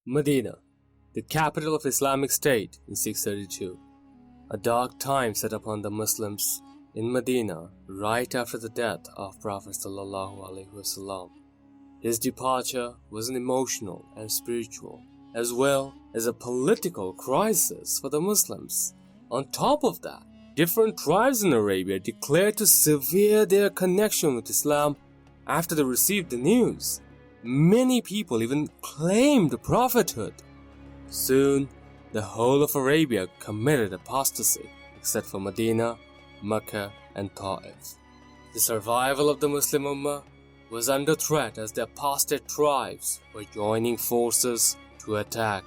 Medina, the capital of Islamic State in 632. A dark time set upon the Muslims in Medina right after the death of Prophet ﷺ. His departure was an emotional and spiritual, as well as a political crisis for the Muslims. On top of that, different tribes in Arabia declared to sever their connection with Islam after they received the news. Many people even claimed prophethood. Soon, the whole of Arabia committed apostasy, except for Medina, Mecca, and Ta'if. The survival of the Muslim Ummah was under threat as the apostate tribes were joining forces to attack.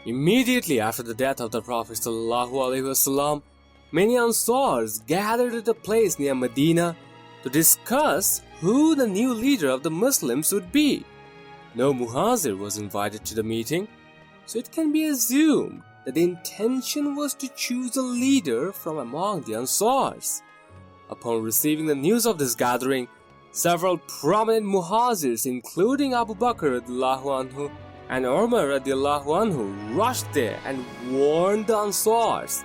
Immediately after the death of the Prophet ﷺ, many Ansars gathered at a place near Medina to discuss who the new leader of the Muslims would be. No Muhajir was invited to the meeting, so it can be assumed that the intention was to choose a leader from among the Ansars. Upon receiving the news of this gathering, several prominent Muhajirs, including Abu Bakr anhu and Umar anhu, rushed there and warned the Ansars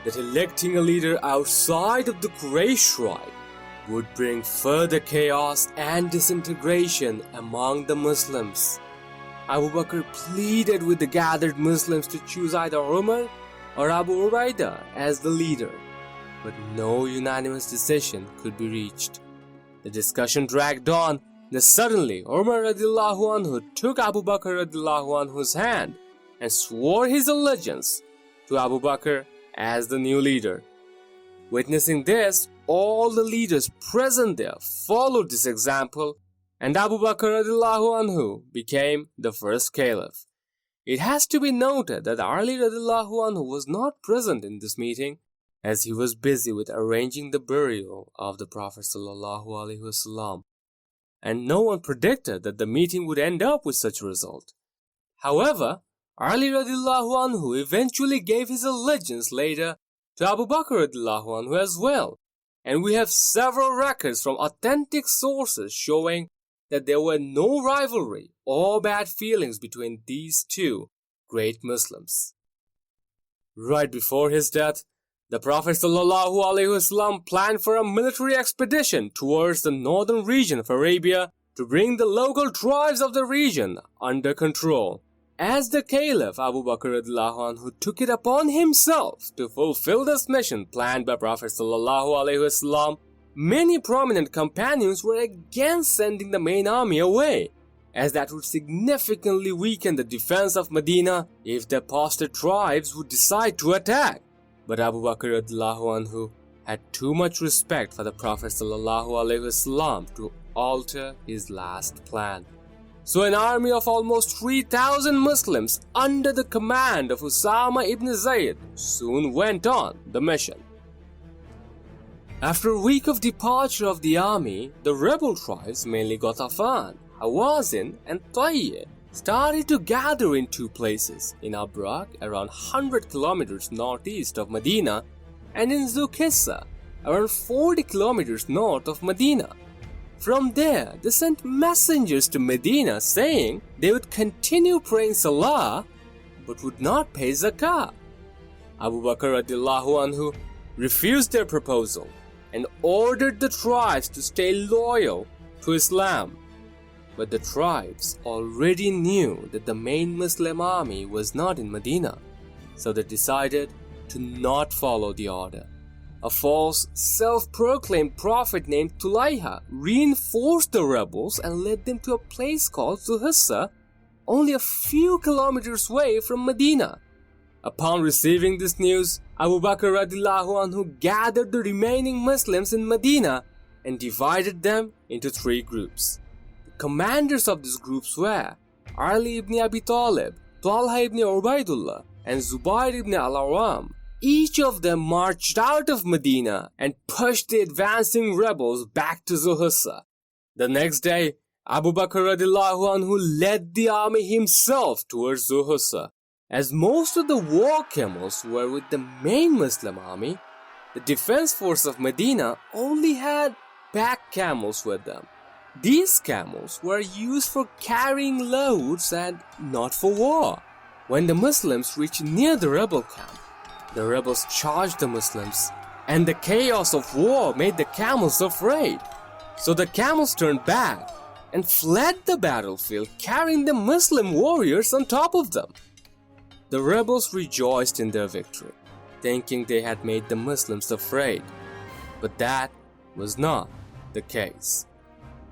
that electing a leader outside of the Quraysh tribe would bring further chaos and disintegration among the Muslims. Abu Bakr pleaded with the gathered Muslims to choose either Umar or Abu Ubaidah as the leader, but no unanimous decision could be reached. The discussion dragged on, and suddenly Umar anhu took Abu Bakr anhu's hand and swore his allegiance to Abu Bakr as the new leader. Witnessing this, all the leaders present there followed this example, and Abu Bakr anhu became the first caliph. It has to be noted that Ali anhu was not present in this meeting, as he was busy with arranging the burial of the Prophet ﷺ, and no one predicted that the meeting would end up with such a result. However, Ali anhu eventually gave his allegiance later to Abu Bakr anhu as well, and we have several records from authentic sources showing that there were no rivalry or bad feelings between these two great Muslims. Right before his death, the Prophet ﷺ planned for a military expedition towards the northern region of Arabia to bring the local tribes of the region under control. As the Caliph, Abu Bakr anhu took it upon himself to fulfill this mission planned by Prophet ﷺ, many prominent companions were against sending the main army away, as that would significantly weaken the defense of Medina if the apostate tribes would decide to attack. But Abu Bakr anhu had too much respect for the Prophet ﷺ to alter his last plan. So an army of almost 3,000 Muslims under the command of Usama ibn Zayd soon went on the mission. After a week of departure of the army, the rebel tribes, mainly Ghatafan, Hawazin, and Tayyib, started to gather in two places, in Abrak, around 100 kilometers northeast of Medina, and in Zuqissa, around 40 kilometers north of Medina. From there, they sent messengers to Medina saying they would continue praying Salah but would not pay Zakah. Abu Bakr anhu refused their proposal and ordered the tribes to stay loyal to Islam. But the tribes already knew that the main Muslim army was not in Medina, so they decided to not follow the order. A false, self-proclaimed prophet named Tulayha reinforced the rebels and led them to a place called Zuhissa, only a few kilometers away from Medina. Upon receiving this news, Abu Bakr anhu gathered the remaining Muslims in Medina and divided them into three groups. The commanders of these groups were Ali ibn Abi Talib, Talha ibn Ubaidullah, and Zubair ibn al-Awam. Each of them marched out of Medina and pushed the advancing rebels back to Zuhissa. The next day, Abu Bakr anhu led the army himself towards Zuhissa. As most of the war camels were with the main Muslim army, the defense force of Medina only had pack camels with them. These camels were used for carrying loads and not for war. When the Muslims reached near the rebel camp, the rebels charged the Muslims, and the chaos of war made the camels afraid. So the camels turned back and fled the battlefield, carrying the Muslim warriors on top of them. The rebels rejoiced in their victory, thinking they had made the Muslims afraid. But that was not the case.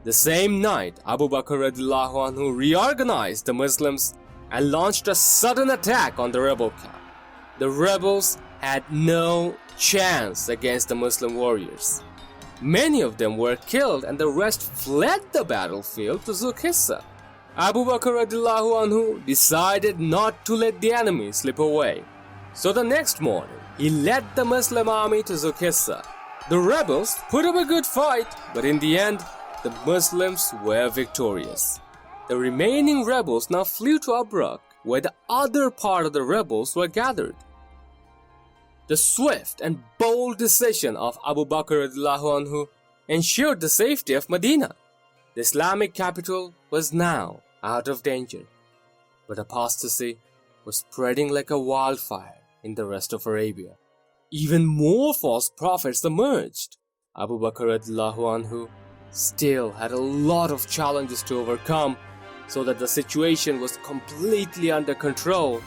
The same night, Abu Bakr radiallahu anhu reorganized the Muslims and launched a sudden attack on the rebel camp. The rebels had no chance against the Muslim warriors. Many of them were killed and the rest fled the battlefield to Zukhissa. Abu Bakr radiallahu anhu decided not to let the enemy slip away. So the next morning, he led the Muslim army to Zukhissa. The rebels put up a good fight, but in the end, the Muslims were victorious. The remaining rebels now flew to Abraq, where the other part of the rebels were gathered. The swift and bold decision of Abu Bakr radiallahu anhu ensured the safety of Medina. The Islamic capital was now out of danger, but apostasy was spreading like a wildfire in the rest of Arabia. Even more false prophets emerged. Abu Bakr radiallahu anhu still had a lot of challenges to overcome so that the situation was completely under control,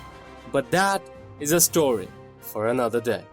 but that is a story for another day.